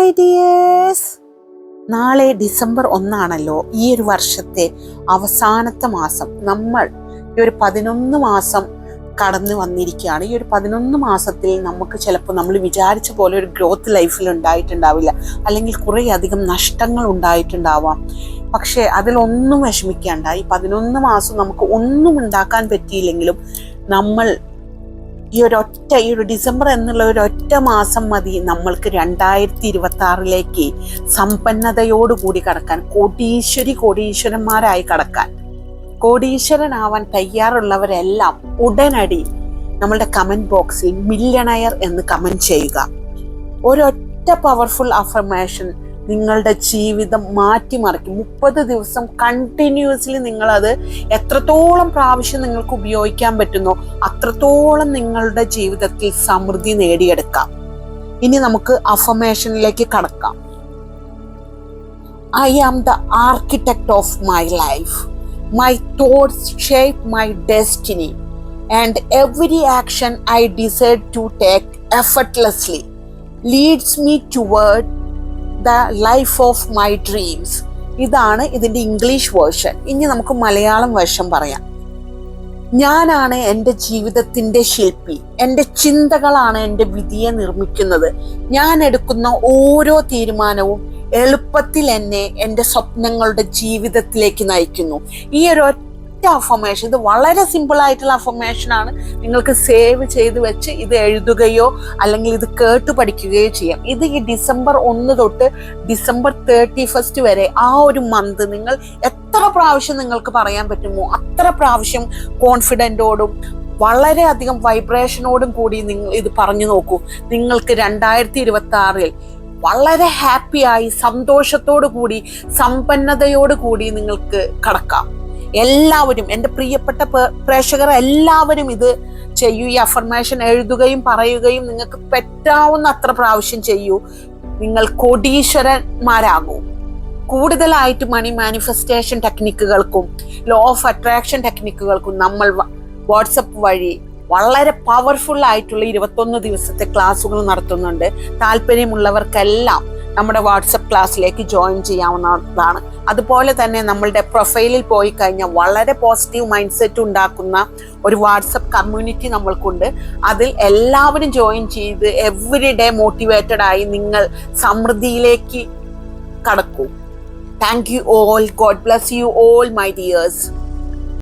My dears, നാളെ December 1 ഈ ഒരു വർഷത്തെ അവസാനത്തെ മാസം. നമ്മൾ ഈ ഒരു 11 മാസം കടന്നു വന്നിരിക്കുകയാണ്. ഈ ഒരു 11 മാസത്തിൽ നമുക്ക് ചിലപ്പോൾ നമ്മൾ വിചാരിച്ച പോലെ ഒരു ഗ്രോത്ത് ലൈഫിൽ ഉണ്ടായിട്ടുണ്ടാവില്ല, അല്ലെങ്കിൽ കുറേ അധികം നഷ്ടങ്ങൾ ഉണ്ടായിട്ടുണ്ടാവാം. പക്ഷേ അതിലൊന്നും വിഷമിക്കേണ്ട. ഈ 11 മാസം നമുക്ക് ഒന്നും ഉണ്ടാക്കാൻ പറ്റിയില്ലെങ്കിലും നമ്മൾ ഈ ഒരു ഡിസംബർ എന്നുള്ള ഒരൊറ്റ മാസം മതി നമ്മൾക്ക് 2026 സമ്പന്നതയോടുകൂടി കടക്കാൻ, കോടീശ്വരന്മാരായി കടക്കാൻ. കോടീശ്വരനാവാൻ തയ്യാറുള്ളവരെല്ലാം ഉടനടി നമ്മളുടെ കമന്റ് ബോക്സിൽ മില്യണയർ എന്ന് കമന്റ് ചെയ്യുക. ഒരൊറ്റ പവർഫുൾ അഫർമേഷൻ നിങ്ങളുടെ ജീവിതം മാറ്റിമറിക്കും. 30 ദിവസം കണ്ടിന്യൂസ്ലി നിങ്ങളത് എത്രത്തോളം പ്രാവശ്യം നിങ്ങൾക്ക് ഉപയോഗിക്കാൻ പറ്റുന്നോ അത്രത്തോളം നിങ്ങളുടെ ജീവിതത്തിൽ സമൃദ്ധി നേടിയെടുക്കാം. ഇനി നമുക്ക് അഫർമേഷനിലേക്ക് കടക്കാം. I am the architect of my life. My thoughts shape my destiny, and every action I decide to take effortlessly leads me toward the life of my dreams. ഇതാണ് ഇതിൻ്റെ ഇംഗ്ലീഷ് വേർഷൻ. ഇനി നമുക്ക് മലയാളം വേർഷൻ പറയാം. ഞാനാണ് എൻ്റെ ജീവിതത്തിൻ്റെ ശില്പി. എൻ്റെ ചിന്തകളാണ് എൻ്റെ വിധിയെ നിർമ്മിക്കുന്നത്. ഞാൻ എടുക്കുന്ന ഓരോ തീരുമാനവും എളുപ്പത്തിൽ എന്നെ എൻ്റെ സ്വപ്നങ്ങളുടെ ജീവിതത്തിലേക്ക് നയിക്കുന്നു. ഈ ഒരു അഫർമേഷൻ, ഇത് വളരെ സിമ്പിൾ ആയിട്ടുള്ള അഫർമേഷൻ ആണ്. നിങ്ങൾക്ക് സേവ് ചെയ്ത് വെച്ച് ഇത് എഴുതുകയോ അല്ലെങ്കിൽ ഇത് കേട്ട് പഠിക്കുകയോ ചെയ്യാം. ഇത് ഈ ഡിസംബർ 1 തൊട്ട് ഡിസംബർ 31 വരെ ആ ഒരു മന്ത് നിങ്ങൾ എത്ര പ്രാവശ്യം നിങ്ങൾക്ക് പറയാൻ പറ്റുമോ അത്ര പ്രാവശ്യം കോൺഫിഡൻറ്റോടും വളരെയധികം വൈബ്രേഷനോടും കൂടി നിങ്ങൾ ഇത് പറഞ്ഞു നോക്കൂ. നിങ്ങൾക്ക് 2026 വളരെ ഹാപ്പിയായി, സന്തോഷത്തോടു കൂടി, സമ്പന്നതയോടു കൂടി നിങ്ങൾക്ക് കടക്കാം. എല്ലാവരും, എൻ്റെ പ്രിയപ്പെട്ട പ്രേക്ഷകർ എല്ലാവരും ഇത് ചെയ്യൂ. ഈ അഫർമേഷൻ എഴുതുകയും പറയുകയും നിങ്ങൾക്ക് പറ്റാവുന്ന അത്ര പ്രാവശ്യം ചെയ്യൂ. നിങ്ങൾ കോടീശ്വരന്മാരാകൂ. കൂടുതലായിട്ട് മണി മാനിഫെസ്റ്റേഷൻ ടെക്നിക്കുകൾക്കും ലോ ഓഫ് അട്രാക്ഷൻ ടെക്നിക്കുകൾക്കും നമ്മൾ വാട്സപ്പ് വഴി വളരെ പവർഫുൾ ആയിട്ടുള്ള 21 ദിവസത്തെ ക്ലാസ്സുകൾ നടത്തുന്നുണ്ട്. താല്പര്യമുള്ളവർക്കെല്ലാം നമ്മുടെ വാട്സപ്പ് ക്ലാസ്സിലേക്ക് ജോയിൻ ചെയ്യാവുന്നതാണ്. അതുപോലെ തന്നെ നമ്മളുടെ പ്രൊഫൈലിൽ പോയി കഴിഞ്ഞാൽ വളരെ പോസിറ്റീവ് മൈൻഡ് സെറ്റ് ഉണ്ടാക്കുന്ന ഒരു വാട്സപ്പ് കമ്മ്യൂണിറ്റി നമ്മൾക്കുണ്ട്. അതിൽ എല്ലാവരും ജോയിൻ ചെയ്ത് എവറി ഡേ മോട്ടിവേറ്റഡ് ആയി നിങ്ങൾ സമൃദ്ധിയിലേക്ക് കടക്കൂ. Thank you all. God bless you all my dears.